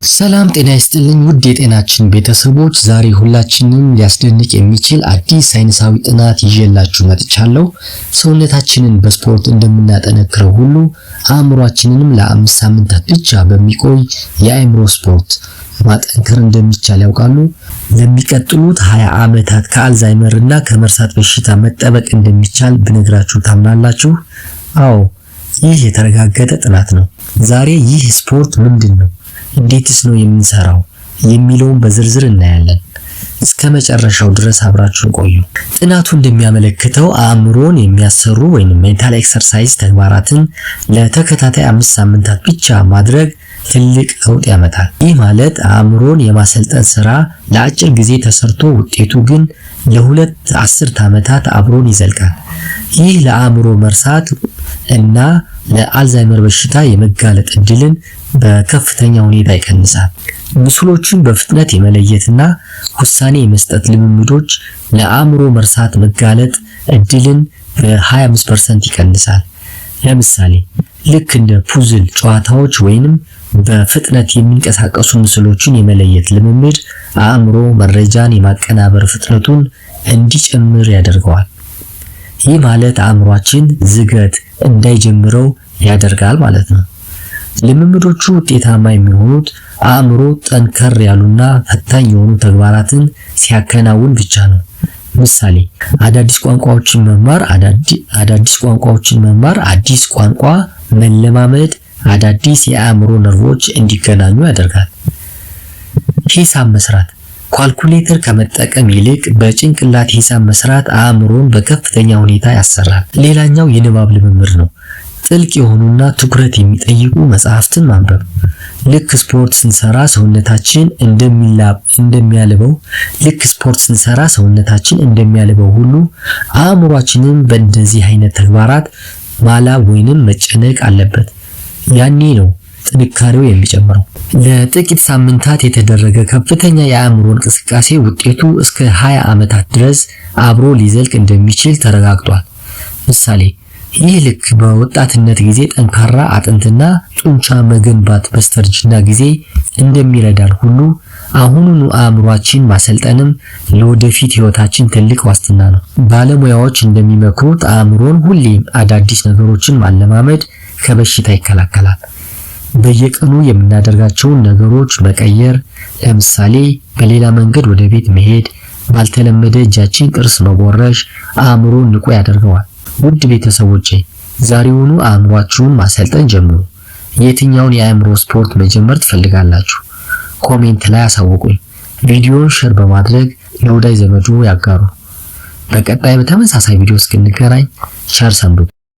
ሰላም ጤና ይስጥልኝ ውድ የጤናችን ቤተሰቦች፣ ዛሬ ሁላችንም ሊያስደንቅ የሚችል አዲስ ሳይንሳዊ ጥናት ይዤላችሁ መጥቻለሁ። ሰውነታችንን በስፖርት እንደምናጠነክረው ሁሉ አእምሯችንንም ለ5 ሳምንታት ብቻ በሚቆይ የአእምሮ ስፖርት ማጠንከር እንደሚቻል ያውቃሉ? ለሚቀጥሉት 20 ዓመታት ከአልዛይመር እና ከመርሳት በሽታ መጠበቅ እንደሚቻል ብነግራችሁ ታምናላችሁ? አዎ፣ ይህ የተረጋገጠ ጥናት ነው። ዛሬ ይህ ስፖርት ምንድን ነው? እንዴትስ ነው የምንሰራው የሚለውን በዝርዝር እናያለን። እስከ መጨረሻው ድረስ አብራችሁን ቆዩ። ጥናቱ እንደሚያመለክተው አእምሮን የሚያሰሩ ሜንታል ኤክሰርሳይዝ ተግባራትን ለተከታታይ 5 ሳምንታት ብቻ ማድረግ ትልቅ ለውጥ ያመጣል። ይህ ማለት አእምሮን የማሰልጠን ስራ ለአጭር ጊዜ ተሰርቶ ውጤቱ ግን ለሁለት አስርት ዓመታት አብሮን ይዘልቃል። ይህ ለአእምሮ መርሳት እና ለአልዛይመር በሽታ የመጋለጥ እድልን በከፍተኛ ሁኔታ ይቀንሳል። ምስሎችን በፍጥነት የመለየትና ውሳኔ የመስጠት ልምምዶች ለአእምሮ መርሳት መጋለጥ እድልን በ25% ይቀንሳል። ለምሳሌ ልክ እንደ ፑዝል ጨዋታዎች ወይንም በፍጥነት የሚንቀሳቀሱ ምስሎችን የመለየት ልምምድ አእምሮ መረጃን የማቀናበር ፍጥነቱን እንዲጨምር ያደርገዋል። ይህ ማለት አእምሯችን ዝገት እንዳይጀምረው ያደርጋል ማለት ነው። ልምምዶቹ ውጤታማ የሚሆኑት አእምሮ ጠንከር ያሉና ፈታኝ የሆኑ ተግባራትን ሲያከናውን ብቻ ነው። ምሳሌ አዳዲስ ቋንቋዎችን መማር፣ አዲስ ቋንቋ መለማመድ አዳዲስ የአእምሮ ነርቮች እንዲገናኙ ያደርጋል። ሂሳብ መስራት ካልኩሌተር ከመጠቀም ይልቅ በጭንቅላት ሂሳብ መስራት አእምሮን በከፍተኛ ሁኔታ ያሰራል። ሌላኛው የንባብ ልምምድ ነው። ጥልቅ የሆኑና ትኩረት የሚጠይቁ መጽሐፍትን ማንበብ። ልክ ስፖርት ስንሰራ ሰውነታችን እንደሚያልበው ሁሉ አእምሯችንም በእንደዚህ አይነት ተግባራት ማላብ ወይንም መጨነቅ አለበት። ያኔ ነው ጥንካሬው የሚጨምረው። ለጥቂት ሳምንታት የተደረገ ከፍተኛ የአእምሮ እንቅስቃሴ ውጤቱ እስከ 20 ዓመታት ድረስ አብሮ ሊዘልቅ እንደሚችል ተረጋግጧል። ምሳሌ ይህ ልክ በወጣትነት ጊዜ ጠንካራ አጥንትና ጡንቻ መገንባት በስተርጅና ጊዜ እንደሚረዳን ሁሉ አሁኑኑ አእምሯችን ማሰልጠንም ለወደፊት ህይወታችን ትልቅ ዋስትና ነው። ባለሙያዎች እንደሚመክሩት አእምሮን ሁሌም አዳዲስ ነገሮችን ማለማመድ ከበሽታ ይከላከላል። በየቀኑ የምናደርጋቸውን ነገሮች መቀየር፣ ለምሳሌ በሌላ መንገድ ወደ ቤት መሄድ፣ ባልተለመደ እጃችን ቅርስ መቦረሽ አእምሮን ንቁ ያደርገዋል። ውድ ቤተሰቦቼ ዛሬውኑ አእምሯችሁን ማሰልጠን ጀምሩ። የትኛውን የአእምሮ ስፖርት መጀመር ትፈልጋላችሁ? ኮሜንት ላይ አሳውቁኝ። ቪዲዮውን ሼር በማድረግ ለወዳጅ ዘመዱ ያጋሩ። በቀጣይ በተመሳሳይ ቪዲዮ እስክንገናኝ ቸር ሰንብቱ።